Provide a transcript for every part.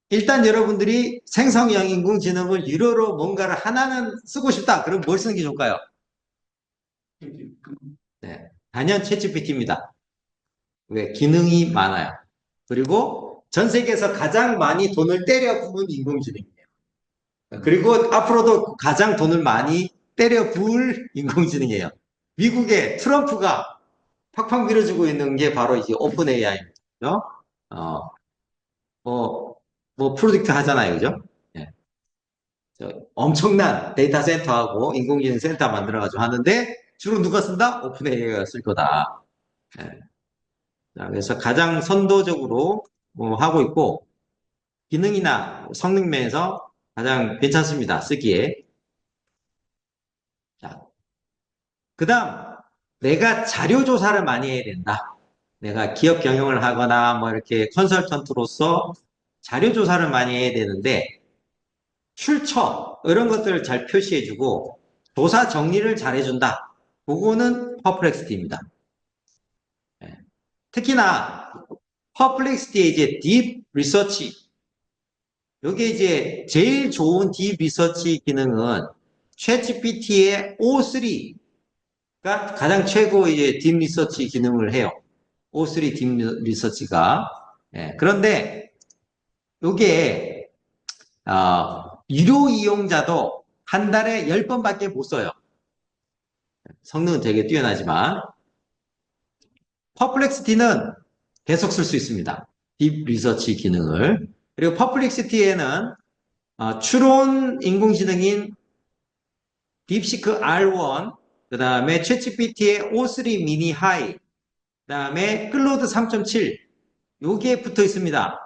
일단 여러분들이 생성형 인공지능을 유료로 뭔가를 하나는 쓰고 싶다. 그럼 뭘 쓰는 게 좋을까요? 네, 단연 챗GPT입니다. 왜? 기능이 많아요. 그리고 전 세계에서 가장 많이 돈을 때려 부은 인공지능이에요. 그리고 앞으로도 가장 돈을 많이 때려 부을 인공지능이에요. 미국의 트럼프가 팍팍 밀어주고 있는 게 바로 이제 오픈 AI입니다. 어, 프로젝트 하잖아요. 그죠? 예. 엄청난 데이터 센터하고 인공지능 센터 만들어가지고 하는데 주로 누가 쓴다? 오픈 AI가 쓸 거다. 예. 자, 그래서 가장 선도적으로 하고 있고 기능이나 성능 면에서 가장 괜찮습니다. 쓰기에. 자, 그 다음, 내가 자료 조사를 많이 해야 된다. 내가 기업 경영을 하거나 뭐 이렇게 컨설턴트로서 자료 조사를 많이 해야 되는데 출처 이런 것들을 잘 표시해주고 조사 정리를 잘 해준다. 그거는 퍼플렉시티입니다. 예. 특히나 퍼플렉시티의 이제 딥 리서치 이게 이제 제일 좋은 딥 리서치 기능은 챗GPT의 O3가 가장 최고 이제 딥 리서치 기능을 해요. O3 딥 리서치가. 예, 그런데 이게 유료 이용자도 한 달에 10번밖에 못 써요. 성능은 되게 뛰어나지만 퍼플렉시티는 계속 쓸 수 있습니다. 딥 리서치 기능을. 그리고 퍼플렉시티에는 추론 인공지능인 딥시크 R1, 그 다음에 챗GPT의 O3 미니 하이, 그 다음에 클로드 3.7, 요게 붙어 있습니다.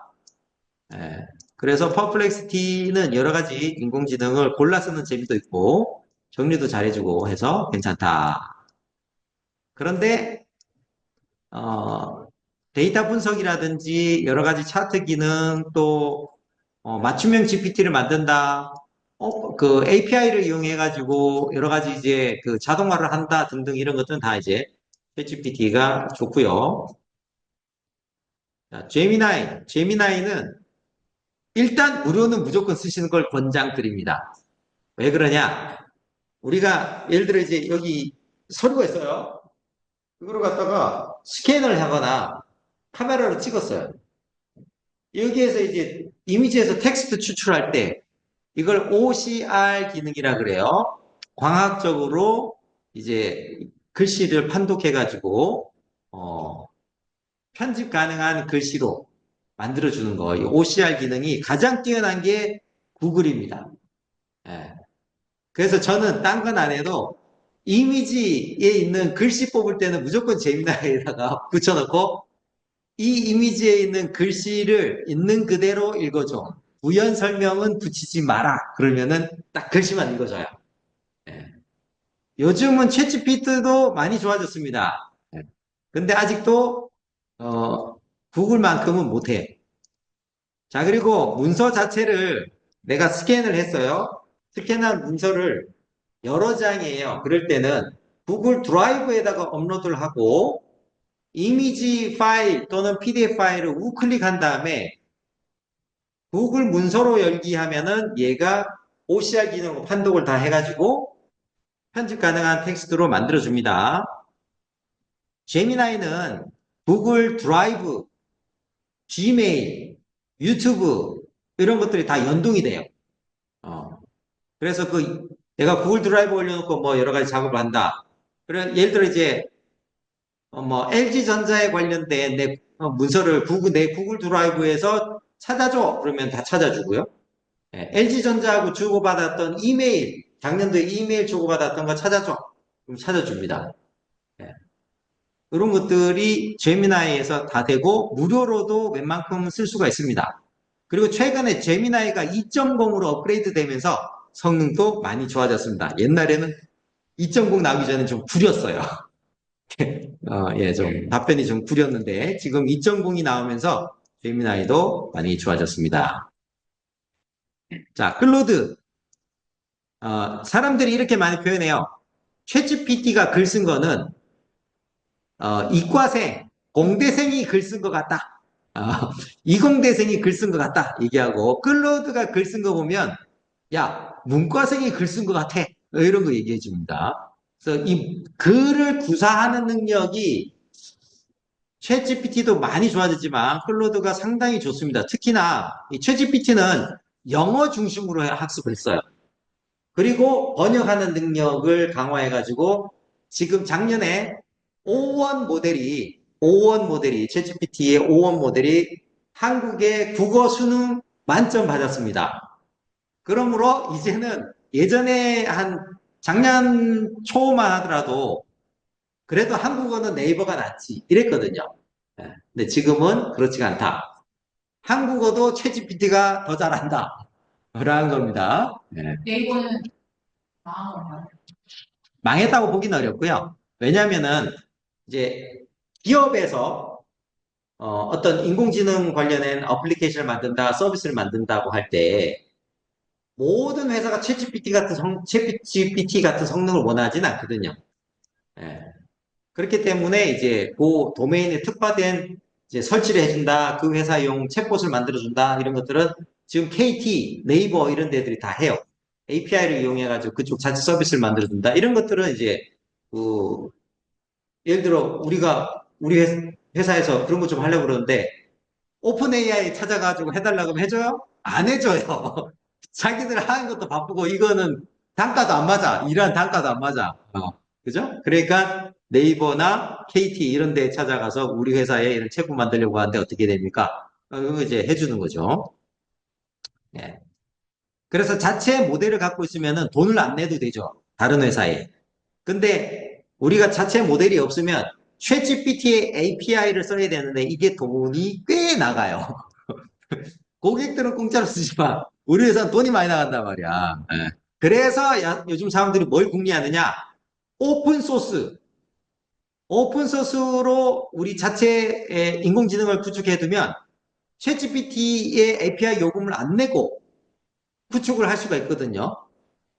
예, 그래서 퍼플렉시티는 여러 가지 인공지능을 골라 쓰는 재미도 있고, 정리도 잘해주고 해서 괜찮다. 그런데, 어, 데이터 분석이라든지 여러 가지 차트 기능 또 맞춤형 GPT를 만든다. 그 API를 이용해가지고 여러 가지 이제 그 자동화를 한다 등등 이런 것들은 다 이제 챗GPT가 좋고요. 자, 제미나이는 일단 무료는 무조건 쓰시는 걸 권장드립니다. 왜 그러냐? 우리가 예를 들어 이제 여기 서류가 있어요. 그거를 갖다가 스캔을 하거나 카메라로 찍었어요. 여기에서 이제 이미지에서 텍스트 추출할 때 이걸 OCR 기능이라 그래요. 광학적으로 이제 글씨를 판독해가지고 편집 가능한 글씨로 만들어주는 거. 이 OCR 기능이 가장 뛰어난 게 구글입니다. 예. 그래서 저는 딴 건 안 해도 이미지에 있는 글씨 뽑을 때는 무조건 제미나이에다가 붙여놓고 이 이미지에 있는 글씨를 있는 그대로 읽어줘. 부연 설명은 붙이지 마라. 그러면은 딱 글씨만 읽어줘요. 예. 요즘은 챗GPT도 많이 좋아졌습니다. 예. 근데 아직도 구글만큼은 못해. 자, 그리고 문서 자체를 내가 스캔을 했어요. 스캔한 문서를 여러 장이에요. 그럴 때는 구글 드라이브에다가 업로드를 하고 이미지 파일 또는 PDF 파일을 우클릭한 다음에 구글 문서로 열기 하면은 얘가 OCR 기능 판독을 다 해가지고 편집 가능한 텍스트로 만들어줍니다. 제미나이는 구글 드라이브, 지메일, 유튜브 이런 것들이 다 연동이 돼요. 어. 그래서 내가 구글 드라이브 올려놓고 뭐 여러 가지 작업을 한다. 그래 예를 들어 이제 LG전자에 관련된 내 문서를 내 구글 드라이브에서 찾아줘. 그러면 다 찾아주고요. LG전자하고 주고받았던 이메일, 작년도에 이메일 주고받았던 거 찾아줘. 그럼 찾아줍니다. 예. 이런 것들이 제미나이에서 다 되고 무료로도 웬만큼 쓸 수가 있습니다. 그리고 최근에 제미나이가 2.0으로 업그레이드 되면서 성능도 많이 좋아졌습니다. 옛날에는 2.0 나오기 전에 좀 구렸어요. 예, 좀 답변이 좀 구렸는데 지금 2.0이 나오면서 제미나이도 많이 좋아졌습니다. 자, 클로드. 사람들이 이렇게 많이 표현해요. 챗GPT가 글 쓴 거는 이과생, 공대생이 글 쓴 것 같다. 아, 이공대생이 글 쓴 것 같다 얘기하고 클로드가 글 쓴 거 보면 야 문과생이 글 쓴 것 같아 이런 거 얘기해 줍니다. 그래서 이 글을 구사하는 능력이 챗GPT도 많이 좋아졌지만 클로드가 상당히 좋습니다. 특히나 이 챗GPT는 영어 중심으로 학습을 했어요. 그리고 번역하는 능력을 강화해가지고 지금 작년에 오 원 모델이 챗GPT의 오 원 모델이 한국의 국어 수능 만점 받았습니다. 그러므로 이제는 예전에 한 작년 초만 하더라도 그래도 한국어는 네이버가 낫지 이랬거든요. 예. 근데 지금은 그렇지가 않다. 한국어도 챗GPT가 더 잘한다. 그러한 겁니다. 예. 네이버는 망한 건가요? 망했다고 보기는 어렵고요. 왜냐하면은 이제 기업에서 어떤 인공지능 관련된 어플리케이션을 만든다, 서비스를 만든다고 할 때 모든 회사가 챗GPT 같은 성능을 원하진 않거든요. 예. 그렇기 때문에 이제 그 도메인에 특화된 이제 설치를 해준다, 그 회사용 챗봇을 만들어준다 이런 것들은 지금 KT, 네이버 이런 데들이 다 해요. API를 이용해가지고 그쪽 자체 서비스를 만들어준다 이런 것들은 이제 그 예를 들어 우리 회사에서 그런 거 좀 하려고 그러는데 오픈 AI 찾아가지고 해달라고 하면 해줘요? 안 해줘요. 자기들 하는 것도 바쁘고 이거는 단가도 안 맞아. 일한 단가도 안 맞아. 그죠? 그러니까 네이버나 KT 이런 데 찾아가서 우리 회사에 이런 책품 만들려고 하는데 어떻게 됩니까? 그거 이제 해주는 거죠. 예. 그래서 자체 모델을 갖고 있으면은 돈을 안 내도 되죠. 다른 회사에. 근데 우리가 자체 모델이 없으면 챗GPT의 API를 써야 되는데 이게 돈이 꽤 나가요. 고객들은 공짜로 쓰지만 우리 회사는 돈이 많이 나간단 말이야. 예. 그래서 요즘 사람들이 뭘 궁리하느냐? 오픈 소스. 오픈 소스로 우리 자체의 인공지능을 구축해두면 챗GPT의 API 요금을 안 내고 구축을 할 수가 있거든요.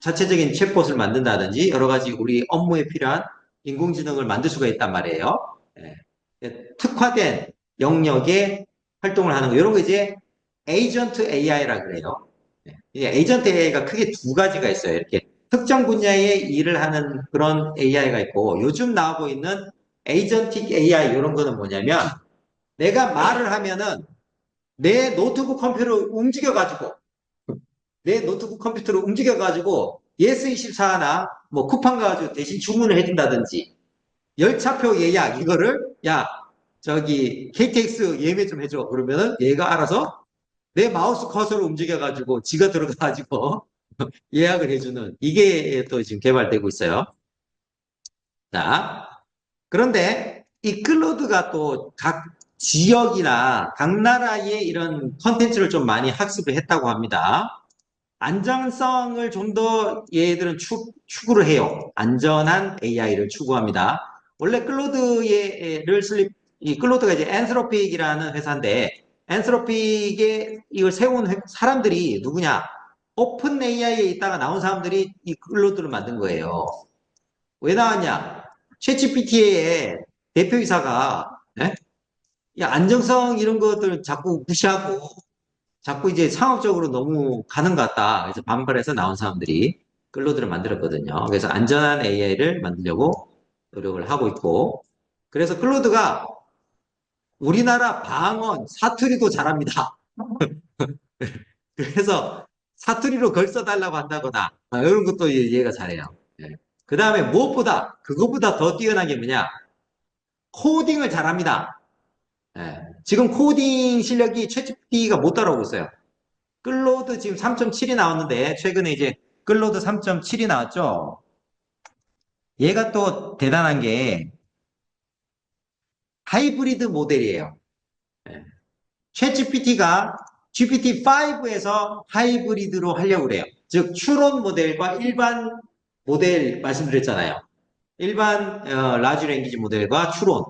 자체적인 챗봇을 만든다든지 여러 가지 우리 업무에 필요한 인공지능을 만들 수가 있단 말이에요. 예. 특화된 영역에 활동을 하는 거. 이런 거 이제 에이전트 AI라 그래요. 예. 이게 에이전트 AI가 크게 두 가지가 있어요. 이렇게 특정 분야의 일을 하는 그런 AI가 있고 요즘 나오고 있는 에이전틱 AI 이런 거는 뭐냐면 내가 말을 하면은 내 노트북 컴퓨터를 움직여가지고 내 노트북 컴퓨터를 움직여가지고 예스24나 뭐 쿠팡 가가지고 대신 주문을 해준다든지 열차표 예약 이거를 야 저기 KTX 예매 좀 해줘 그러면은 얘가 알아서 내 마우스 커서를 움직여가지고 지가 들어가가지고 예약을 해주는 이게 또 지금 개발되고 있어요. 자 그런데 이 클로드가 또 각 지역이나 각 나라의 이런 컨텐츠를 좀 많이 학습을 했다고 합니다. 안전성을 좀 더 얘들은 추구를 해요. 안전한 AI를 추구합니다. 원래 이 클로드가 이제 엔스로픽이라는 회사인데, 엔스로픽에 이걸 세운 사람들이 누구냐? 오픈 AI에 있다가 나온 사람들이 이 클로드를 만든 거예요. 왜 나왔냐? 챗GPT의 대표이사가, 예? 야, 안정성 이런 것들 자꾸 무시하고, 자꾸 이제 상업적으로 너무 가는 것 같다. 그래서 반발해서 나온 사람들이 클로드를 만들었거든요. 그래서 안전한 AI를 만들려고 노력을 하고 있고, 그래서 클로드가 우리나라 방언, 사투리도 잘합니다. 그래서 사투리로 글 써달라고 한다거나, 이런 것도 얘가 잘해요. 그 다음에 무엇보다, 그거보다 더 뛰어난 게 뭐냐? 코딩을 잘합니다. 예. 지금 코딩 실력이 챗GPT가 못 따라오고 있어요. 클로드 지금 3.7이 나왔는데 최근에 이제 클로드 3.7이 나왔죠. 얘가 또 대단한 게 하이브리드 모델이에요. 챗 GPT가 GPT-5에서 하이브리드로 하려고 그래요. 즉 추론 모델과 일반 모델 말씀드렸잖아요. 일반 라지 랭귀지 모델과 추론.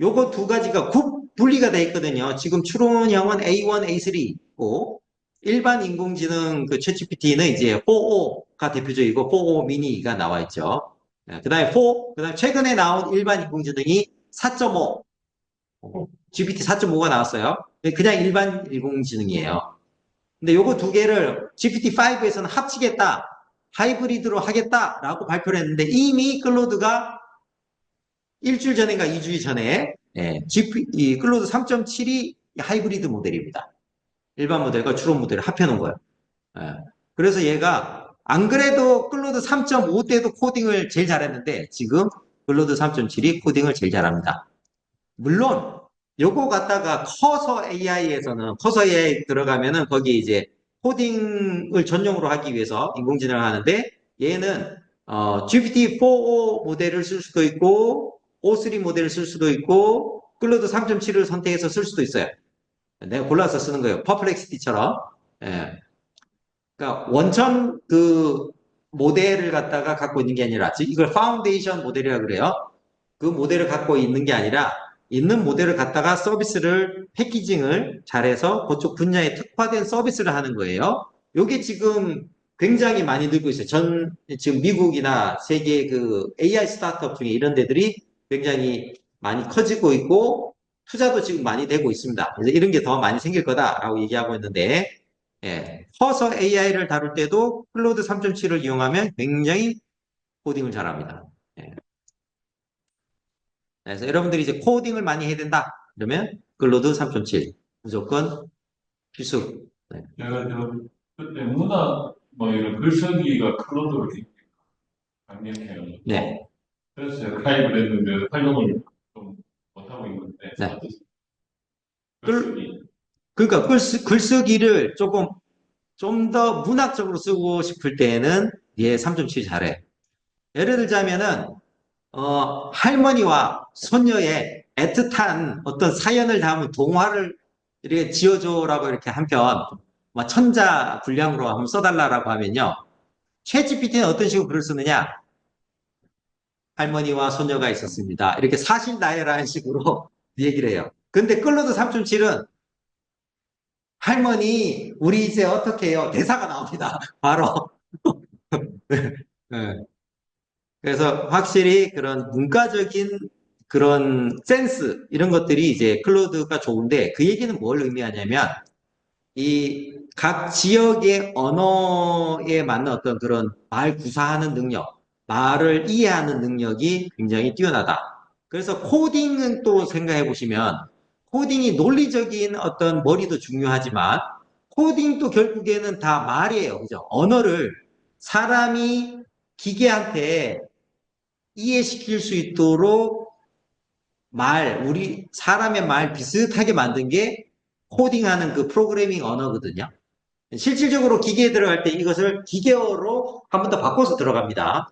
요거 두 가지가 분리가 돼 있거든요. 지금 추론형은 A1, A3고 일반 인공지능 그 챗GPT는 이제 4O가 대표적이고 4O 미니가 나와 있죠. 그 다음에 4, 그 다음에 최근에 나온 일반 인공지능이 4.5. GPT 4.5가 나왔어요. 그냥 일반 인공지능이에요. 근데 요거 두 개를 GPT-5에서는 합치겠다, 하이브리드로 하겠다라고 발표를 했는데 이미 클로드가 일주일 전인가 2주일 전에 이 클로드 3.7이 하이브리드 모델입니다. 일반 모델과 추론 모델을 합해놓은 거예요. 예. 그래서 얘가 안 그래도 클로드 3.5 때도 코딩을 제일 잘했는데 지금 클로드 3.7이 코딩을 제일 잘합니다. 물론 요거 갖다가 커서 AI에서는 커서 AI 들어가면은 거기 이제 코딩을 전용으로 하기 위해서 인공지능을 하는데 얘는 GPT-4o 모델을 쓸 수도 있고 O3 모델을 쓸 수도 있고 클로드 3.7을 선택해서 쓸 수도 있어요. 내가 골라서 쓰는 거예요. 퍼플렉시티처럼. 예. 그러니까 원천 그 모델을 갖다가 갖고 있는 게 아니라 이걸 파운데이션 모델이라고 그래요. 그 모델을 갖고 있는 게 아니라 있는 모델을 갖다가 서비스를 패키징을 잘해서 그쪽 분야에 특화된 서비스를 하는 거예요. 요게 지금 굉장히 많이 늘고 있어요. 지금 미국이나 세계 그 AI 스타트업 중에 이런 데들이 굉장히 많이 커지고 있고 투자도 지금 많이 되고 있습니다. 그래서 이런 게 더 많이 생길 거다라고 얘기하고 있는데 커서 AI를 다룰 때도 클로드 3.7을 이용하면 굉장히 코딩을 잘합니다. 예. 그래서 여러분들이 이제 코딩을 많이 해야 된다. 그러면 클로드 3.7 무조건 필수. 네. 제가 그때 문학 뭐 이런 글쓰기가 클로드로 강력해요. 네. 그래서 제가 가입을 했는데 활용을 좀 못하고 있는데. 네. 글쓰기. 그러니까 글쓰기를 좀 더 문학적으로 쓰고 싶을 때에는 얘 3.7 잘해. 예를 들자면은 할머니와 손녀의 애틋한 어떤 사연을 담은 동화를 이렇게 지어줘라고 이렇게 한 편, 천자 분량으로 한번 써달라고 하면요. 챗GPT는 어떤 식으로 글을 쓰느냐? 할머니와 손녀가 있었습니다. 이렇게 사실 나열하는 식으로 얘기를 해요. 근데 클로드 3.7은 할머니, 우리 이제 어떻게 해요? 대사가 나옵니다. 바로. 네. 그래서 확실히 그런 문과적인 그런 센스, 이런 것들이 이제 클로드가 좋은데 그 얘기는 뭘 의미하냐면 이 각 지역의 언어에 맞는 어떤 그런 말 구사하는 능력, 말을 이해하는 능력이 굉장히 뛰어나다. 그래서 코딩은 또 생각해 보시면 코딩이 논리적인 어떤 머리도 중요하지만 코딩도 결국에는 다 말이에요. 그죠? 언어를 사람이 기계한테 이해시킬 수 있도록 우리 사람의 말 비슷하게 만든 게 코딩하는 그 프로그래밍 언어거든요. 실질적으로 기계에 들어갈 때 이것을 기계어로 한 번 더 바꿔서 들어갑니다.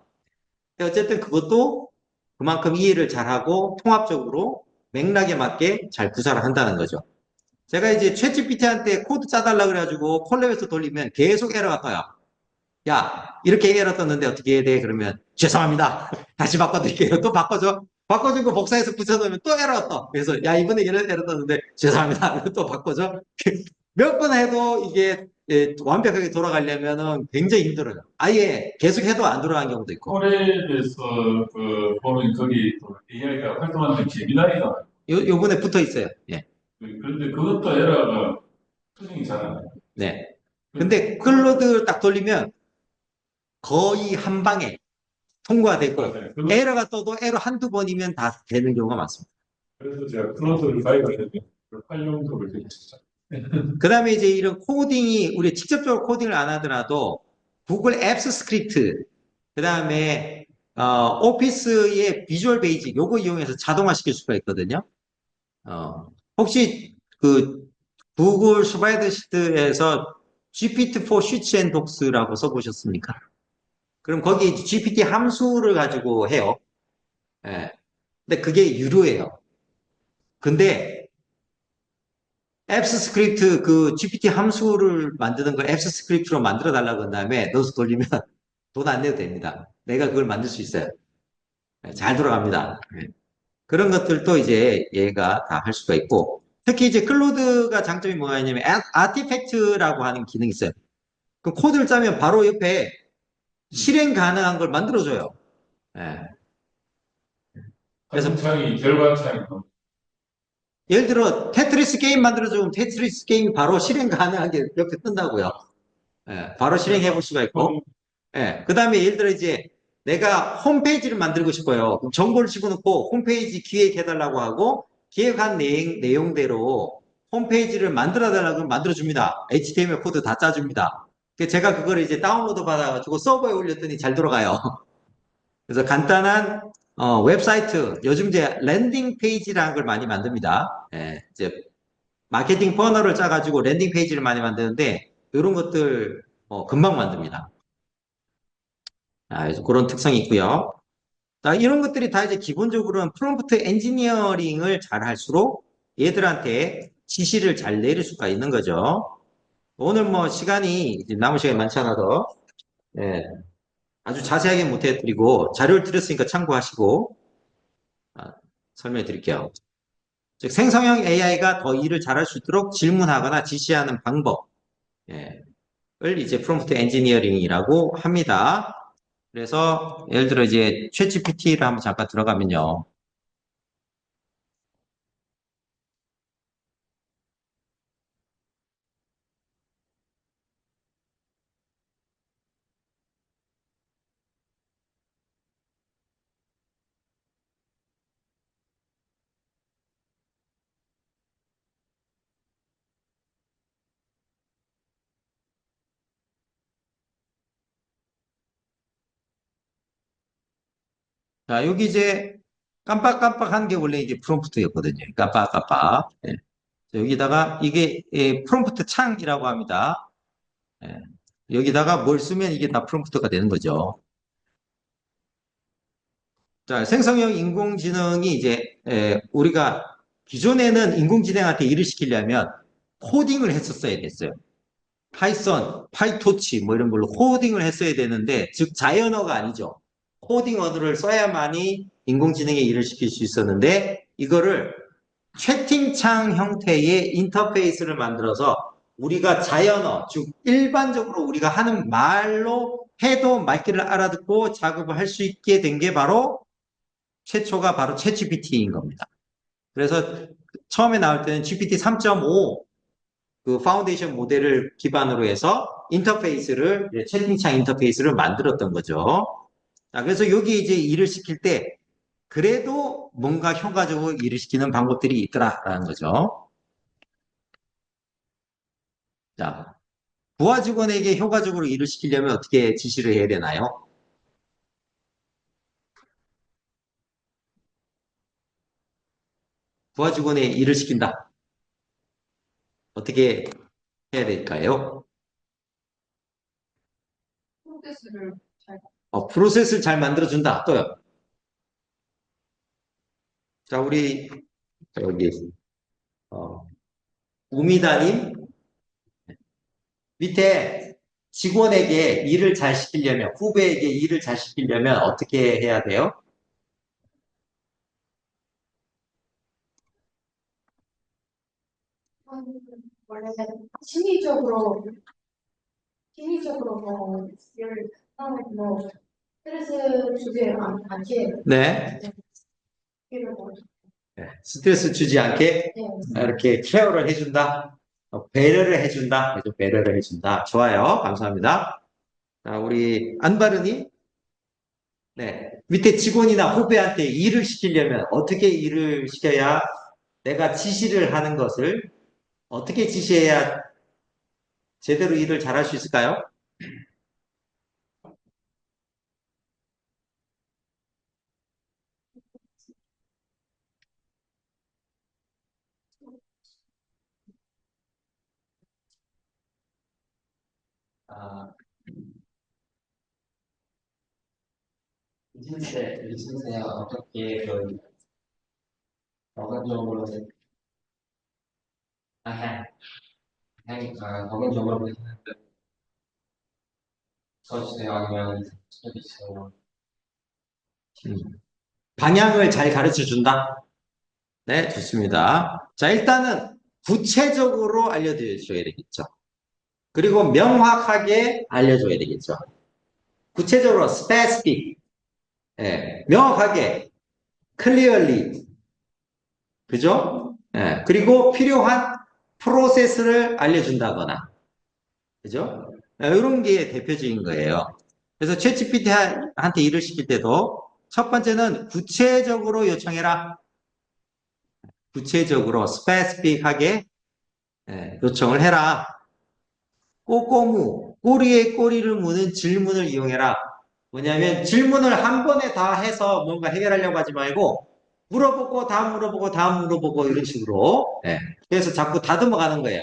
어쨌든 그것도 그만큼 이해를 잘하고 통합적으로 맥락에 맞게 잘 구사를 한다는 거죠. 제가 이제 챗GPT한테 코드 짜달라 그래가지고 콜랩에서 돌리면 계속 에러가 떠요. 야, 이렇게 에러 떴는데 어떻게 해야 돼? 그러면 죄송합니다. 다시 바꿔드릴게요. 또 바꿔줘. 바꿔주고 복사해서 붙여놓으면 또 에러 떠. 그래서 야, 이번에 이런 에러 떴는데 죄송합니다. 또 바꿔줘. 몇 번 해도 이게 완벽하게 돌아가려면은 굉장히 힘들어요. 아예 계속 해도 안 돌아가는 경우도 있고. 콜랩에서 보면 거기 또 AI가 활동하는 제미나이가 요번에 붙어 있어요. 예. 그런데 그것도 에러가 수정이 잘 안 돼요. 네. 근데 클로드 딱 돌리면 거의 한 방에 통과가 되고 맞아요. 에러가 떠도 에러 한두 번이면 다 되는 경우가 많습니다. 그래서 제가 클로드를 가입을 했는데 활용도를 되게 진짜. 그 다음에 이제 이런 코딩이 우리 직접적으로 코딩을 안 하더라도 구글 앱스 스크립트, 그 다음에 오피스의 비주얼 베이직 요거 이용해서 자동화 시킬 수가 있거든요. 혹시 그 구글 스프레드시트에서 GPT-4 쉬치 앤 독스라고 써보셨습니까? 그럼 거기 GPT 함수를 가지고 해요. 예. 근데 그게 유료예요. 근데 앱스 스크립트 그 GPT 함수를 만드는 걸 앱스 스크립트로 만들어 달라고 한 다음에 넣어서 돌리면 돈 안 내도 됩니다. 내가 그걸 만들 수 있어요. 잘 돌아갑니다. 그런 것들도 이제 얘가 다 할 수가 있고 특히 이제 클로드가 장점이 뭐냐면 아티팩트라고 하는 기능이 있어요. 그 코드를 짜면 바로 옆에 실행 가능한 걸 만들어줘요. 예. 그래서 창이 결과창이 예를 들어 테트리스 게임 만들어주면 테트리스 게임이 바로 실행 가능하게 옆에 뜬다고요. 예, 바로 실행해 볼 수가 있고. 예, 그 다음에 예를 들어 이제 내가 홈페이지를 만들고 싶어요. 그럼 정보를 집어넣고 홈페이지 기획해달라고 하고 기획한 내용대로 홈페이지를 만들어달라고 하면 만들어줍니다. HTML 코드 다 짜줍니다. 제가 그걸 이제 다운로드 받아가지고 서버에 올렸더니 잘 돌아가요. 그래서 간단한 웹사이트, 요즘 이제 랜딩 페이지라는 걸 많이 만듭니다. 예, 이제 마케팅 퍼널을 짜가지고 랜딩 페이지를 많이 만드는데 이런 것들 금방 만듭니다. 그래서 그런 특성이 있고요. 자, 이런 것들이 다 이제 기본적으로는 프롬프트 엔지니어링을 잘 할수록 얘들한테 지시를 잘 내릴 수가 있는 거죠. 오늘 뭐 시간이 이제 남은 시간이 많지 않아서 예, 아주 자세하게 못 해드리고 자료를 드렸으니까 참고하시고 설명해 드릴게요. 즉 생성형 AI가 더 일을 잘할 수 있도록 질문하거나 지시하는 방법 을 이제 프롬프트 엔지니어링이라고 합니다. 그래서 예를 들어 이제 챗GPT를 한번 잠깐 들어가면요. 자, 여기 이제 깜빡깜빡한 게 원래 이게 프롬프트였거든요. 깜빡깜빡. 예. 여기다가 이게 프롬프트 창이라고 합니다. 예. 여기다가 뭘 쓰면 이게 다 프롬프트가 되는 거죠. 자, 생성형 인공지능이 이제 우리가 기존에는 인공지능한테 일을 시키려면 코딩을 했었어야 됐어요. 파이썬, 파이토치 뭐 이런 걸로 코딩을 했어야 되는데 즉 자연어가 아니죠. 코딩 언어를 써야만이 인공지능에 일을 시킬 수 있었는데 이거를 채팅창 형태의 인터페이스를 만들어서 우리가 자연어, 즉 일반적으로 우리가 하는 말로 해도 말귀를 알아듣고 작업을 할 수 있게 된 게 바로 최초가 바로 챗GPT인 겁니다. 그래서 처음에 나올 때는 GPT 3.5 그 파운데이션 모델을 기반으로 해서 인터페이스를 채팅창 인터페이스를 만들었던 거죠. 자, 그래서 여기 이제 일을 시킬 때 그래도 뭔가 효과적으로 일을 시키는 방법들이 있더라라는 거죠. 자, 부하 직원에게 효과적으로 일을 시키려면 어떻게 지시를 해야 되나요? 부하 직원의 일을 시킨다. 어떻게 해야 될까요? 프로세스를 잘 프로세스를 잘 만들어준다. 또요. 자, 우리 여기 어, 우미다님 밑에 직원에게 일을 잘 시키려면, 후배에게 일을 잘 시키려면 어떻게 해야 돼요? 원래 심리적으로 뭐 일을 하는 뭐 스트레스 주지 않게 네. 이러고 스트레스 주지 않게 네. 이렇게 케어를 해준다. 배려를 해준다. 배려를 해준다. 좋아요. 감사합니다. 자, 우리 안바르님. 네. 밑에 직원이나 후배한테 일을 시키려면 어떻게 일을 시켜야 내가 지시를 하는 것을 어떻게 지시해야 제대로 일을 잘할 수 있을까요? 아, 이진세 어떻게 그 적극적으로 하니까 적극적으로 써주세요 아니면 써주세요. 방향을 잘 가르쳐 준다. 네, 좋습니다. 자, 일단은 구체적으로 알려줘야 되겠죠. 그리고 명확하게 알려줘야 되겠죠. 구체적으로 specific, 명확하게, clearly, 그죠? 그리고 필요한 프로세스를 알려준다거나, 그죠? 이런 게 대표적인 거예요. 그래서 챗GPT한테 일을 시킬 때도 첫 번째는 구체적으로 요청해라. 구체적으로 스페시픽하게 요청을 해라. 꼬꼬무, 꼬리에 꼬리를 무는 질문을 이용해라. 뭐냐면 질문을 한 번에 다 해서 뭔가 해결하려고 하지 말고 물어보고 다음 물어보고 다음 물어보고 이런 식으로. 그래서 자꾸 다듬어 가는 거예요.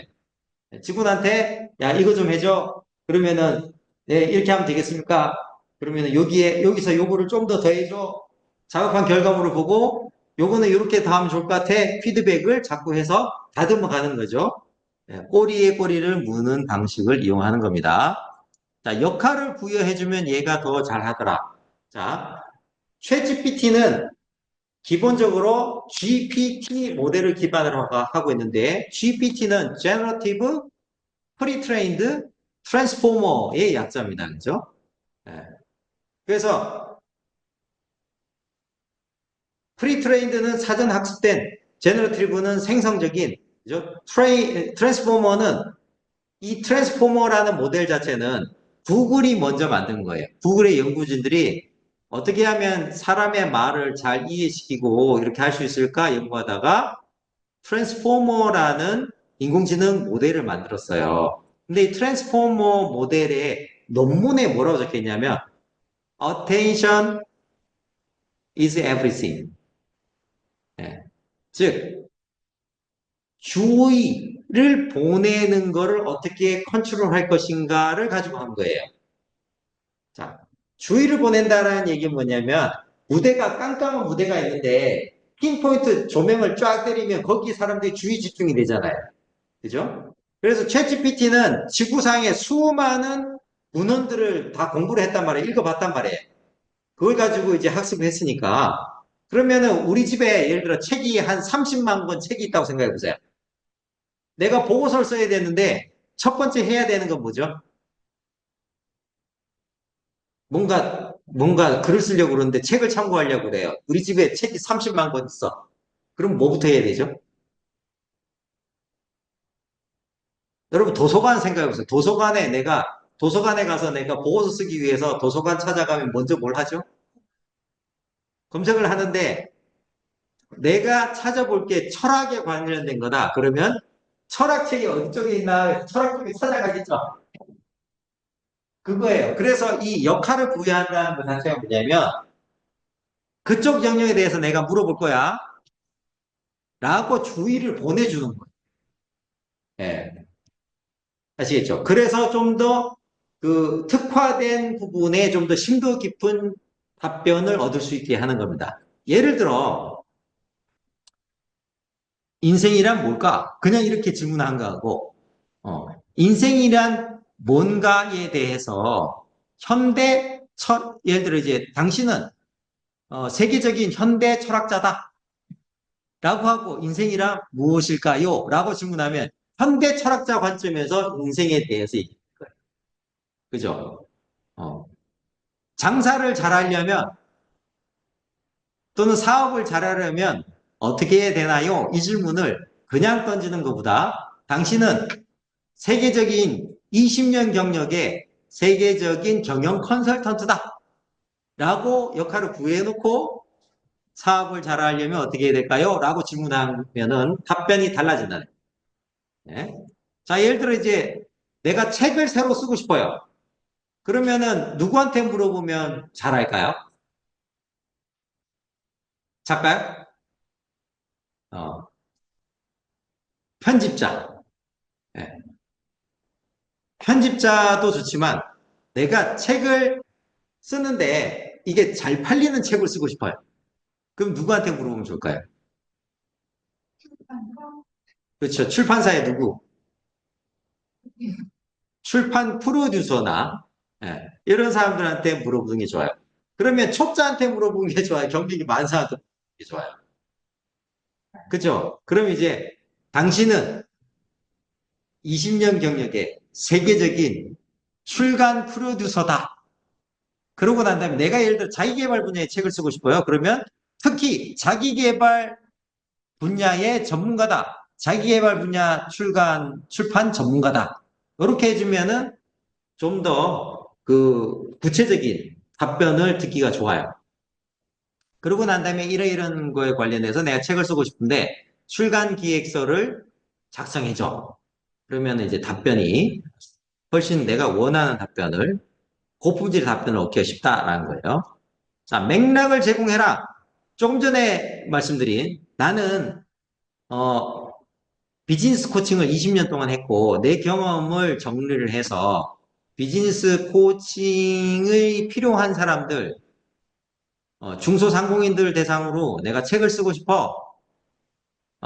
직원한테 야 이거 좀 해줘. 그러면은 네, 이렇게 하면 되겠습니까? 그러면은 여기서 요거를 좀 더 더해줘. 작업한 결과물을 보고 요거는 이렇게 더 하면 좋을 것 같아. 피드백을 자꾸 해서 다듬어 가는 거죠. 꼬리에 꼬리를 무는 방식을 이용하는 겁니다. 자, 역할을 부여해주면 얘가 더 잘하더라. 자, 챗GPT는 기본적으로 GPT 모델을 기반으로 하고 있는데 GPT는 Generative Pre-trained Transformer의 약자입니다. 그죠? 그래서 Pre-trained는 사전 학습된, Generative는 생성적인, 그죠? Transformer는 이 트랜스포머라는 모델 자체는 구글이 먼저 만든 거예요. 구글의 연구진들이 어떻게 하면 사람의 말을 잘 이해시키고 이렇게 할 수 있을까 연구하다가 트랜스포머라는 인공지능 모델을 만들었어요. 근데 이 트랜스포머 모델의 논문에 뭐라고 적혀 있냐면 Attention is everything. 즉 주의를 보내는 거를 어떻게 컨트롤할 것인가를 가지고 한 거예요. 자, 주의를 보낸다라는 얘기는 뭐냐면 깜깜한 무대가 있는데 핀포인트 조명을 쫙 때리면 거기 사람들이 주의 집중이 되잖아요. 그죠? 그래서 챗GPT는 지구상의 수많은 문헌들을 다 공부를 했단 말이에요. 읽어봤단 말이에요. 그걸 가지고 이제 학습을 했으니까 그러면은 우리 집에 예를 들어 책이 한 30만 권 책이 있다고 생각해 보세요. 내가 보고서를 써야 되는데 첫 번째 해야 되는 건 뭐죠? 뭔가 글을 쓰려고 그러는데 책을 참고하려고 그래요. 우리 집에 책이 30만 권 있어. 그럼 뭐부터 해야 되죠? 여러분 도서관 생각해보세요. 도서관에 가서 내가 보고서 쓰기 위해서 도서관 찾아가면 먼저 뭘 하죠? 검색을 하는데 내가 찾아볼 게 철학에 관련된 거다. 그러면 철학책이 어디 쪽에 있나 철학 쪽에 찾아가겠죠. 그거예요. 그래서 이 역할을 부여한다는 것 자체가 뭐냐면 그쪽 영역에 대해서 내가 물어볼 거야. 라고 주의를 보내주는 거예요. 예. 아시겠죠? 그래서 좀 더 그 특화된 부분에 좀 더 심도 깊은 답변을 얻을 수 있게 하는 겁니다. 예를 들어 인생이란 뭘까? 그냥 이렇게 질문한 거하고 인생이란 뭔가에 대해서 예를 들어 이제 당신은 세계적인 현대 철학자다. 라고 하고 인생이란 무엇일까요? 라고 질문하면 현대 철학자 관점에서 인생에 대해서 얘기할 거예요. 그죠? 장사를 잘하려면 또는 사업을 잘하려면 어떻게 해야 되나요? 이 질문을 그냥 던지는 것보다 당신은 세계적인 20년 경력의 세계적인 경영 컨설턴트다. 라고 역할을 구해놓고 사업을 잘하려면 어떻게 해야 될까요? 라고 질문하면은 답변이 달라진다는 거예요. 네? 자, 예를 들어 이제 내가 책을 새로 쓰고 싶어요. 그러면은 누구한테 물어보면 잘할까요? 작가요? 어, 편집자. 네. 편집자도 좋지만 내가 책을 쓰는데 이게 잘 팔리는 책을 쓰고 싶어요. 그럼 누구한테 물어보면 좋을까요? 그렇죠. 출판사에 누구? 출판 프로듀서나 이런 사람들한테 물어보는 게 좋아요. 그러면 초짜한테 물어보는 게 좋아요. 경력이 많은 사람한테 물어보는 게 좋아요. 그죠? 그럼 이제 당신은 20년 경력의 세계적인 출간 프로듀서다. 그러고 난 다음에 내가 예를 들어 자기개발 분야의 책을 쓰고 싶어요. 그러면 특히 자기개발 분야의 전문가다. 자기개발 분야 출판 전문가다. 이렇게 해주면은 좀 더 그 구체적인 답변을 듣기가 좋아요. 그러고 난 다음에 이런 거에 관련해서 내가 책을 쓰고 싶은데 출간 기획서를 작성해줘. 그러면 이제 답변이 훨씬 내가 원하는 답변을 고품질의 답변을 얻기가 쉽다라는 거예요. 자, 맥락을 제공해라. 조금 전에 말씀드린 나는 비즈니스 코칭을 20년 동안 했고 내 경험을 정리를 해서 비즈니스 코칭의 필요한 사람들 중소상공인들 대상으로 내가 책을 쓰고 싶어.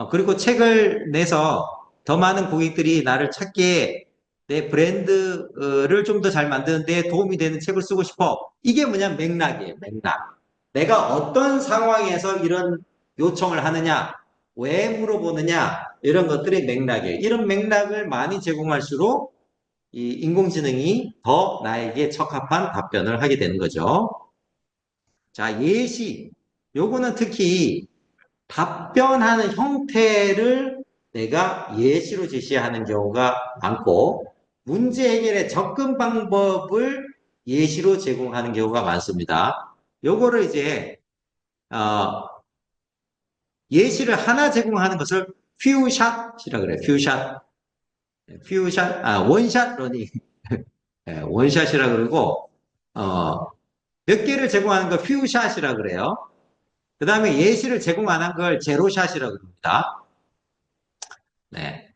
그리고 책을 내서 더 많은 고객들이 나를 찾기에 내 브랜드를 좀 더 잘 만드는 데 도움이 되는 책을 쓰고 싶어. 이게 뭐냐? 맥락이에요, 맥락. 내가 어떤 상황에서 이런 요청을 하느냐, 왜 물어보느냐, 이런 것들이 맥락이에요. 이런 맥락을 많이 제공할수록 이 인공지능이 더 나에게 적합한 답변을 하게 되는 거죠. 자, 예시. 요거는 특히 답변하는 형태를 내가 예시로 제시하는 경우가 많고, 문제 해결의 접근 방법을 예시로 제공하는 경우가 많습니다. 요거를 이제, 예시를 하나 제공하는 것을 퓨샷이라 그래요. 퓨샷. 원샷 러닝. 원샷이라 그러고, 몇 개를 제공하는 걸 퓨샷이라 그래요. 그 다음에 예시를 제공 안 한 걸 제로샷이라고 합니다. 네.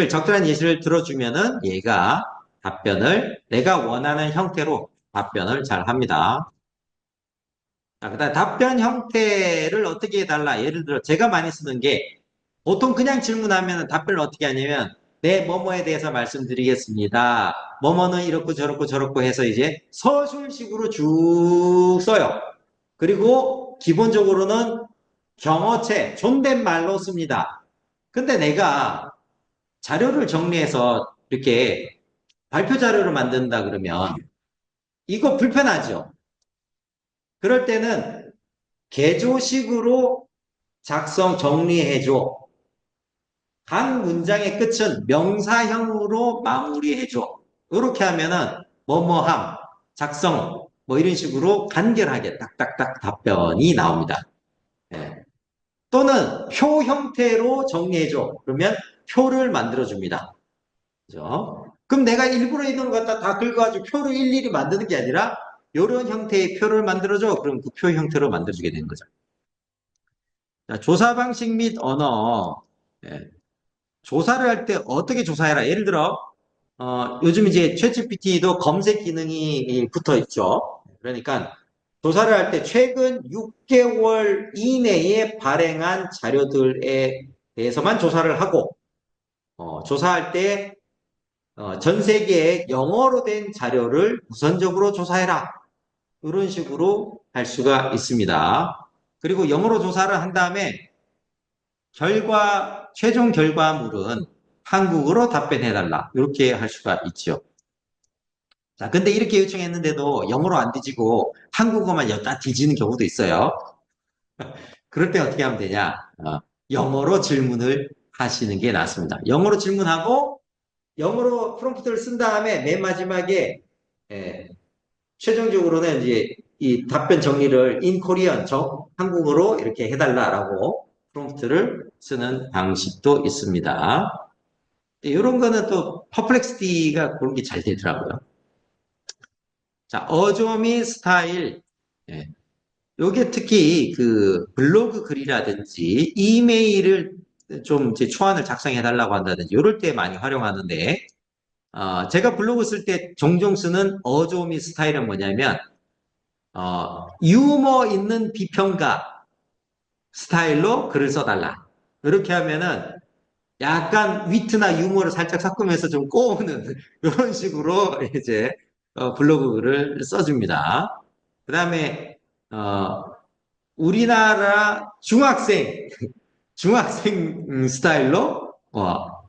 적절한 예시를 들어주면은 얘가 답변을 내가 원하는 형태로 답변을 잘 합니다. 자, 그다음 답변 형태를 어떻게 해달라. 예를 들어 제가 많이 쓰는 게 보통 그냥 질문하면 답변을 어떻게 하냐면 네, 뭐뭐에 대해서 말씀드리겠습니다. 뭐뭐는 이렇고 저렇고 저렇고 해서 이제 서술식으로 쭉 써요. 그리고 기본적으로는 경어체, 존댓말로 씁니다. 근데 내가 자료를 정리해서 이렇게 발표 자료를 만든다 그러면 이거 불편하죠? 그럴 때는 개조식으로 정리해줘. 한 문장의 끝은 명사형으로 마무리해줘. 이렇게 하면은 뭐뭐함, 작성, 뭐 이런 식으로 간결하게 딱딱딱 답변이 나옵니다. 예. 또는 표 형태로 정리해줘. 그러면 표를 만들어줍니다. 그죠? 그럼 내가 일부러 있는 것 갖다 다 긁어가지고 표를 일일이 만드는 게 아니라 이런 형태의 표를 만들어줘. 그럼 그 표 형태로 만들어주게 되는 거죠. 자, 조사 방식 및 언어. 예. 조사를 할 때 어떻게 조사해라. 예를 들어 요즘 이제 챗GPT도 검색 기능이 붙어 있죠. 그러니까 조사를 할 때 최근 6개월 이내에 발행한 자료들에 대해서만 조사를 하고 조사할 때 전 세계에 영어로 된 자료를 우선적으로 조사해라. 이런 식으로 할 수가 있습니다. 그리고 영어로 조사를 한 다음에 최종 결과물은 한국어로 답변해달라. 이렇게 할 수가 있죠. 자, 근데 이렇게 요청했는데도 영어로 안 뒤지고 한국어만 여따 뒤지는 경우도 있어요. 그럴 때 어떻게 하면 되냐? 영어로 질문을 하시는 게 낫습니다. 영어로 질문하고 영어로 프롬프트를 쓴 다음에 맨 마지막에 최종적으로는 이제 이 답변 정리를 in Korean, 한국어로 이렇게 해달라라고 프롬프트를 쓰는 방식도 있습니다. 이런 거는 또 퍼플렉시티가 그런 게 잘 되더라고요. 자, 어조미 스타일. 요게 특히 그 블로그 글이라든지 이메일을 좀 이제 초안을 작성해 달라고 한다든지 이럴 때 많이 활용하는데 제가 블로그 쓸 때 종종 쓰는 어조미 스타일은 뭐냐면 유머 있는 비평가 스타일로 글을 써달라. 이렇게 하면은 약간 위트나 유머를 살짝 섞으면서 좀 꼬우는 이런 식으로 이제 블로그 글을 써줍니다. 그 다음에 우리나라 중학생 스타일로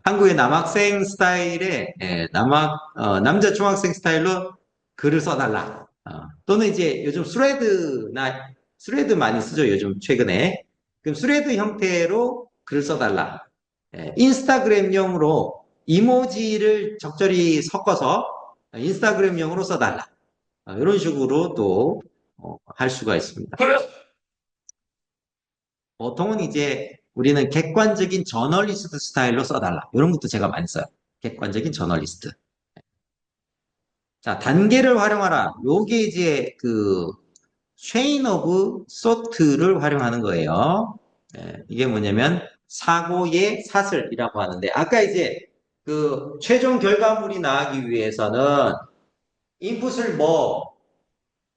한국의 남학생 스타일의 남자 중학생 스타일로 글을 써달라. 또는 이제 요즘 스레드 많이 쓰죠. 요즘 최근에 그럼 스레드 형태로 글을 써달라. 인스타그램용으로 이모지를 적절히 섞어서 인스타그램용으로 써달라. 이런 식으로 또 할 수가 있습니다. 보통은 이제 우리는 객관적인 저널리스트 스타일로 써달라. 이런 것도 제가 많이 써요. 객관적인 저널리스트. 자, 단계를 활용하라. 요게 이제 그 체인 오브 소트를 활용하는 거예요. 이게 뭐냐면 사고의 사슬이라고 하는데 아까 이제 그 최종 결과물이 나오기 위해서는 인풋을 뭐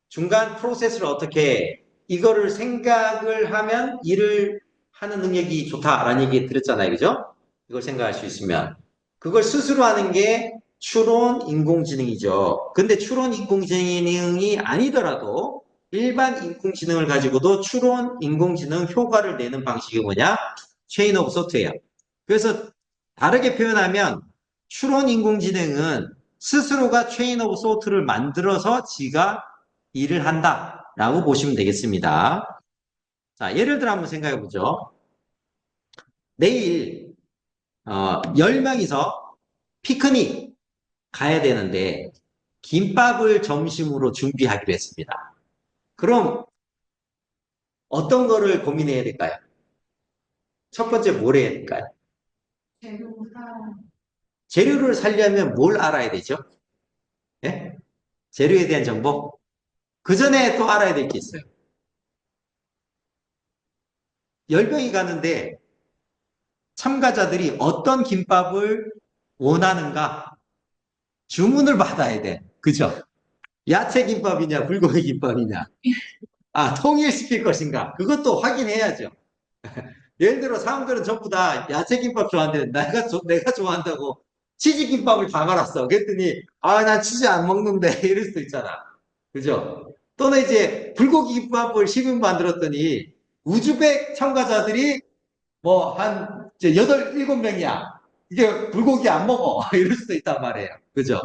중간 프로세스를 어떻게 이거를 생각을 하면 일을 하는 능력이 좋다라는 얘기 드렸잖아요. 그죠? 이걸 생각할 수 있으면 그걸 스스로 하는 게 추론 인공지능이죠. 근데 추론 인공지능이 아니더라도 일반 인공지능을 가지고도 추론 인공지능 효과를 내는 방식이 뭐냐? 체인 오브 소트예요. 그래서 다르게 표현하면 추론 인공지능은 스스로가 체인 오브 소트를 만들어서 지가 일을 한다라고 보시면 되겠습니다. 자, 예를 들어 한번 생각해 보죠. 내일 10명이서 피크닉 가야 되는데 김밥을 점심으로 준비하기로 했습니다. 그럼 어떤 거를 고민해야 될까요? 첫 번째 뭘 해야 될까요? 재료사. 재료를 살려면 뭘 알아야 되죠? 예? 재료에 대한 정보? 그 전에 또 알아야 될 게 있어요. 10명이 가는데 참가자들이 어떤 김밥을 원하는가 주문을 받아야 돼. 그죠? 야채 김밥이냐, 불고기 김밥이냐. 아, 통일시킬 것인가. 그것도 확인해야죠. 예를 들어 사람들은 전부 다 야채 김밥 좋아하는데 내가 좋아한다고 치즈 김밥을 다 말았어. 그랬더니 아, 난 치즈 안 먹는데 이럴 수도 있잖아. 그죠? 또는 이제 불고기 김밥을 10인 만들었더니 우즈벡 참가자들이 뭐 한 8, 7명이야. 이게 불고기 안 먹어. 이럴 수도 있단 말이에요. 그죠?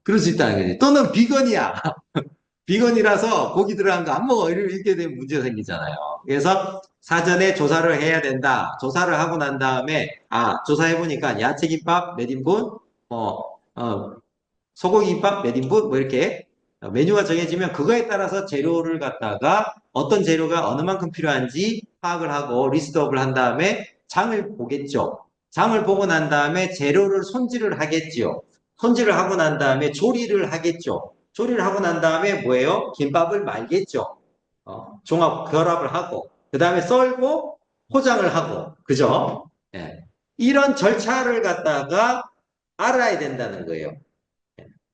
그럴 수 있다는 거지. 또는 비건이야. 비건이라서 고기 들어간 거 안 먹어. 이렇게 되면 문제가 생기잖아요. 그래서 사전에 조사를 해야 된다. 조사를 하고 난 다음에, 조사해보니까 야채김밥 몇 인분, 소고기김밥 몇 인분, 뭐 이렇게 메뉴가 정해지면 그거에 따라서 재료를 갖다가 어떤 재료가 어느 만큼 필요한지 파악을 하고 리스트업을 한 다음에 장을 보겠죠. 장을 보고 난 다음에 재료를 손질을 하겠죠. 손질을 하고 난 다음에 조리를 하겠죠. 조리를 하고 난 다음에 뭐예요? 김밥을 말겠죠. 종합 결합을 하고 그 다음에 썰고 포장을 하고 그죠? 예. 이런 절차를 갖다가 알아야 된다는 거예요.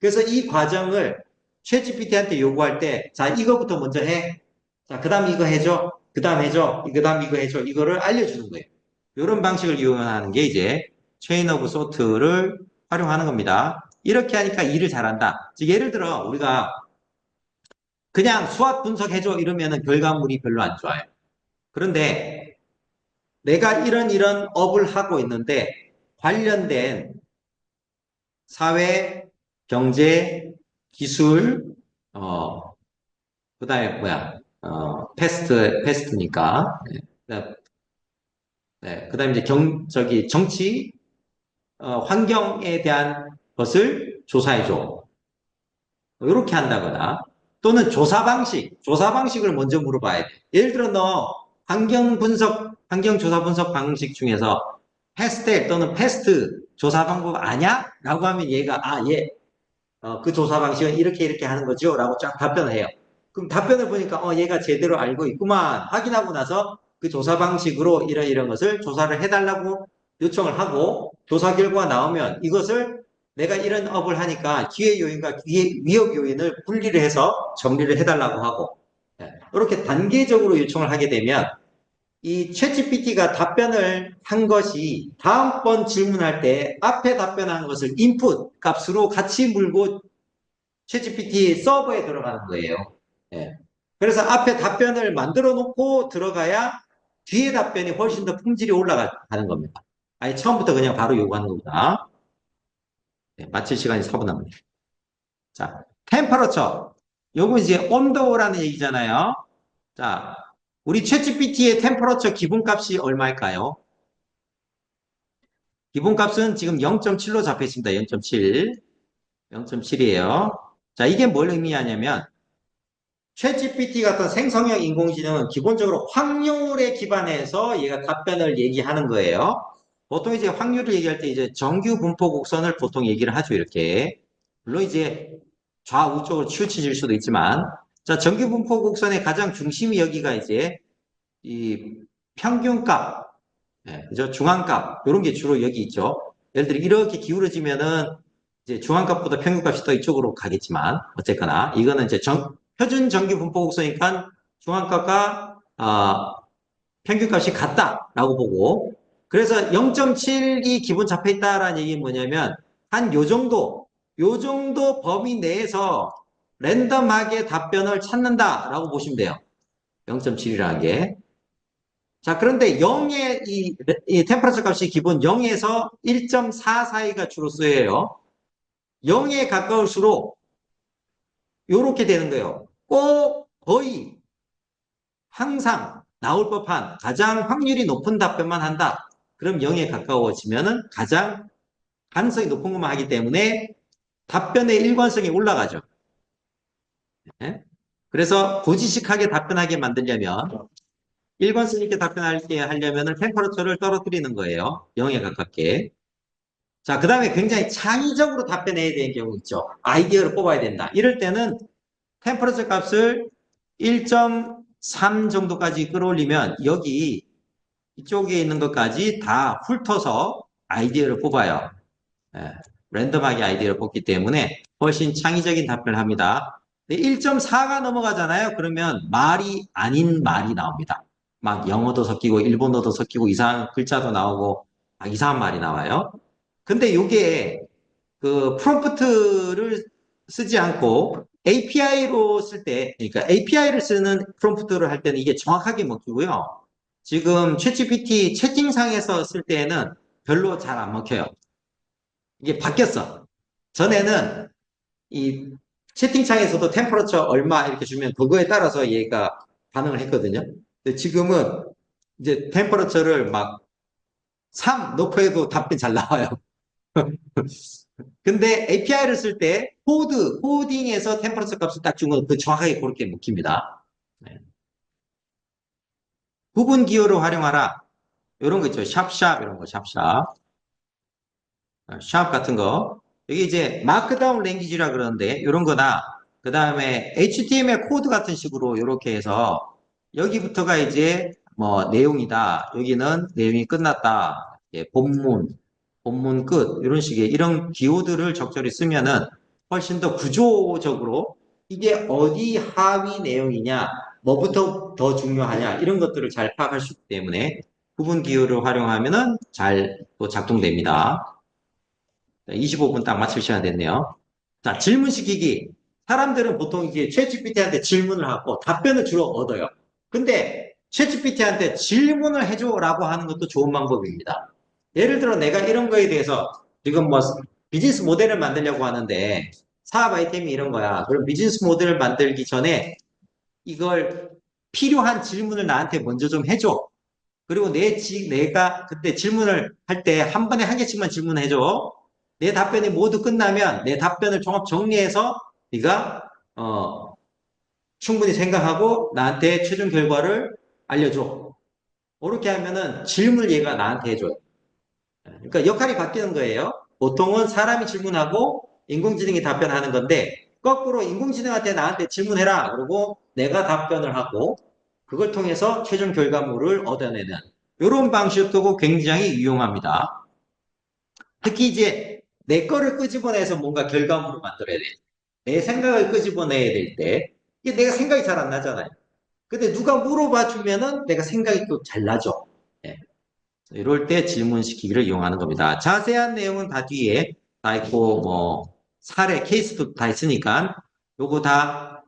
그래서 이 과정을 챗GPT한테 요구할 때, 자, 이거부터 먼저 해. 자, 그 다음 이거 해줘. 그 다음 해줘. 그 다음 이거 해줘. 이거를 알려주는 거예요. 이런 방식을 이용하는 게 이제 체인 오브 소트를 활용하는 겁니다. 이렇게 하니까 일을 잘한다. 즉, 예를 들어, 우리가 그냥 수학 분석해줘 이러면은 결과물이 별로 안 좋아요. 그런데 내가 이런 업을 하고 있는데 관련된 사회, 경제, 기술, 그 다음에 패스트니까. 그 다음에 이제 정치, 환경에 대한 것을 조사해줘. 이렇게 한다거나, 또는 조사 방식을 먼저 물어봐야 돼. 예를 들어, 너 환경 조사 분석 방식 중에서 패스텔 또는 패스트 조사 방법 아냐? 라고 하면 얘가, 그 조사 방식은 이렇게 하는 거죠. 라고 쫙 답변을 해요. 그럼 답변을 보니까, 얘가 제대로 알고 있구만. 확인하고 나서 그 조사 방식으로 이런 것을 조사를 해달라고 요청을 하고, 조사 결과가 나오면 이것을 내가 이런 업을 하니까 기회 요인과 위협 요인을 분리를 해서 정리를 해달라고 하고, 이렇게 단계적으로 요청을 하게 되면, 이 챗GPT가 답변을 한 것이 다음번 질문할 때 앞에 답변한 것을 인풋 값으로 같이 물고 챗GPT 서버에 들어가는 거예요. 그래서 앞에 답변을 만들어 놓고 들어가야 뒤에 답변이 훨씬 더 품질이 올라가는 겁니다. 아니, 처음부터 그냥 바로 요구하는 겁니다. 마칠 시간이 4분 남았네요. 자, 템퍼러처. 요거 이제 온도라는 얘기잖아요. 자, 우리 챗GPT의 템퍼러처 기본값이 얼마일까요? 기본값은 지금 0.7로 잡혀 있습니다. 0.7. 0.7이에요. 자, 이게 뭘 의미하냐면 챗GPT 같은 생성형 인공지능은 기본적으로 확률에 기반해서 얘가 답변을 얘기하는 거예요. 보통 이제 확률을 얘기할 때 이제 정규 분포 곡선을 보통 얘기를 하죠, 이렇게. 물론 이제 좌우 쪽으로 치우쳐질 수도 있지만, 자, 정규 분포 곡선의 가장 중심이 여기가 이제 이 평균값, 그죠? 중앙값, 이런 게 주로 여기 있죠. 예를 들어 이렇게 기울어지면은 이제 중앙값보다 평균값이 더 이쪽으로 가겠지만, 어쨌거나, 이거는 이제 표준 정규 분포 곡선이니까 중앙값과, 평균값이 같다라고 보고, 그래서 0.7이 기본 잡혀 있다라는 얘기는 뭐냐면, 한 요 정도 범위 내에서 랜덤하게 답변을 찾는다라고 보시면 돼요. 0.7이라는 게. 자, 그런데 0의 이 템퍼러처 값이 기본 0에서 1.4 사이가 주로 쓰여요. 0에 가까울수록 요렇게 되는 거예요. 꼭 거의 항상 나올 법한 가장 확률이 높은 답변만 한다. 그럼 0에 가까워지면은 가장 가능성이 높은 것만 하기 때문에 답변의 일관성이 올라가죠. 네? 그래서 고지식하게 답변하게 만들려면 일관성 있게 답변하게 하려면 템퍼러처를 떨어뜨리는 거예요. 0에 가깝게. 자, 그 다음에 굉장히 창의적으로 답변해야 되는 경우 있죠. 아이디어를 뽑아야 된다. 이럴 때는 템퍼러처 값을 1.3 정도까지 끌어올리면 여기 이쪽에 있는 것까지 다 훑어서 아이디어를 뽑아요. 예, 랜덤하게 아이디어를 뽑기 때문에 훨씬 창의적인 답변을 합니다. 1.4가 넘어가잖아요. 그러면 말이 아닌 말이 나옵니다. 막 영어도 섞이고 일본어도 섞이고 이상한 글자도 나오고 막 이상한 말이 나와요. 근데 이게 그 프롬프트를 쓰지 않고 API로 쓸 때, 그러니까 API를 쓰는 프롬프트를 할 때는 이게 정확하게 먹히고요. 지금 챗GPT 채팅상에서 쓸 때는 별로 잘 안 먹혀요. 이게 바뀌었어. 전에는 이 채팅창에서도 템퍼러처 얼마 이렇게 주면 그거에 따라서 얘가 반응을 했거든요. 근데 지금은 이제 템퍼러처를 막 3 넣고 해도 답변 잘 나와요. 근데 API를 쓸 때 코딩에서 템퍼러처 값을 딱 주면 그 정확하게 그렇게 먹힙니다. 네. 구분 기호를 활용하라. 이런 거 있죠. 샵샵 이런 거 샵샵. 샵 같은 거. 여기 이제 마크다운 랭귀지라 그러는데 이런 거나 그 다음에 HTML 코드 같은 식으로 이렇게 해서 여기부터가 이제 뭐 내용이다. 여기는 내용이 끝났다. 본문 끝 이런 식의 이런 기호들을 적절히 쓰면은 훨씬 더 구조적으로 이게 어디 하위 내용이냐, 뭐부터 더 중요하냐 이런 것들을 잘 파악할 수 있기 때문에 구분 기호를 활용하면은 잘 또 작동됩니다. 25분 딱 맞출 시간 됐네요. 자, 질문시키기. 사람들은 보통 이제 챗GPT한테 질문을 하고 답변을 주로 얻어요. 근데 챗GPT한테 질문을 해줘라고 하는 것도 좋은 방법입니다. 예를 들어 내가 이런 거에 대해서 지금 뭐 비즈니스 모델을 만들려고 하는데 사업 아이템이 이런 거야. 그럼 비즈니스 모델을 만들기 전에 이걸 필요한 질문을 나한테 먼저 좀 해줘. 그리고 내가 그때 질문을 할 때 한 번에 한 개씩만 질문해줘. 내 답변이 모두 끝나면 내 답변을 종합 정리해서 네가 충분히 생각하고 나한테 최종 결과를 알려줘. 그렇게 하면은 질문을 얘가 나한테 해줘요. 그러니까 역할이 바뀌는 거예요. 보통은 사람이 질문하고 인공지능이 답변하는 건데 거꾸로 인공지능한테 나한테 질문해라. 그리고 내가 답변을 하고 그걸 통해서 최종 결과물을 얻어내는 이런 방식도 굉장히 유용합니다. 특히 이제 내 거를 끄집어내서 뭔가 결과물을 만들어야 돼. 내 생각을 끄집어내야 될 때, 이게 내가 생각이 잘 안 나잖아요. 근데 누가 물어봐 주면은 내가 생각이 또 잘 나죠. 예. 이럴 때 질문시키기를 이용하는 겁니다. 자세한 내용은 다 뒤에 다 있고, 뭐, 사례, 케이스도 다 있으니까, 요거 다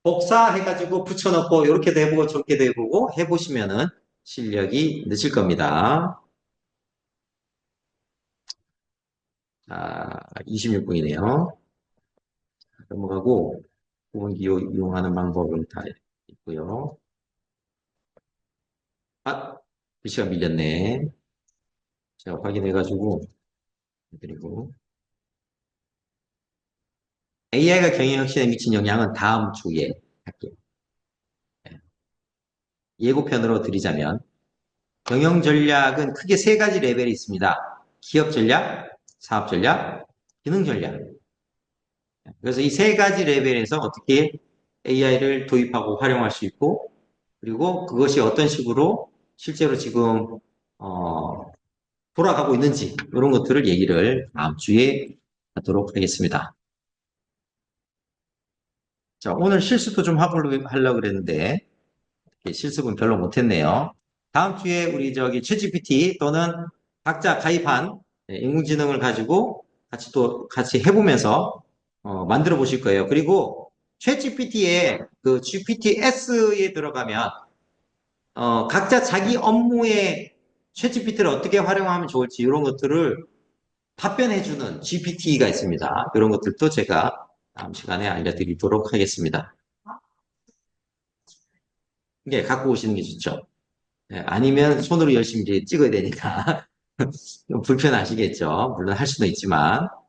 복사해가지고 붙여넣고, 이렇게도 해보고, 저렇게도 해보고, 해보시면은 실력이 느실 겁니다. 자, 26분이네요. 넘어가고, 구분기호 이용하는 방법은 다 있고요. 아, 글씨가 밀렸네. 제가 확인해가지고 해드리고. AI가 경영혁신에 미친 영향은 다음 주에 할게요. 예고편으로 드리자면, 경영 전략은 크게 세 가지 레벨이 있습니다. 기업 전략, 사업 전략, 기능 전략. 그래서 이 세 가지 레벨에서 어떻게 AI를 도입하고 활용할 수 있고, 그리고 그것이 어떤 식으로 실제로 지금, 돌아가고 있는지, 이런 것들을 얘기를 다음 주에 하도록 하겠습니다. 자, 오늘 실습도 좀 하려고 그랬는데, 실습은 별로 못했네요. 다음 주에 우리 저기 챗GPT 또는 각자 가입한 인공지능을 가지고 같이 해보면서 만들어 보실 거예요. 그리고 챗GPT에 그 GPTS에 들어가면 각자 자기 업무에 챗GPT를 어떻게 활용하면 좋을지 이런 것들을 답변해주는 GPT가 있습니다. 이런 것들도 제가 다음 시간에 알려드리도록 하겠습니다. 이게 갖고 오시는 게 좋죠. 아니면 손으로 열심히 이제 찍어야 되니까 좀 불편하시겠죠. 물론 할 수도 있지만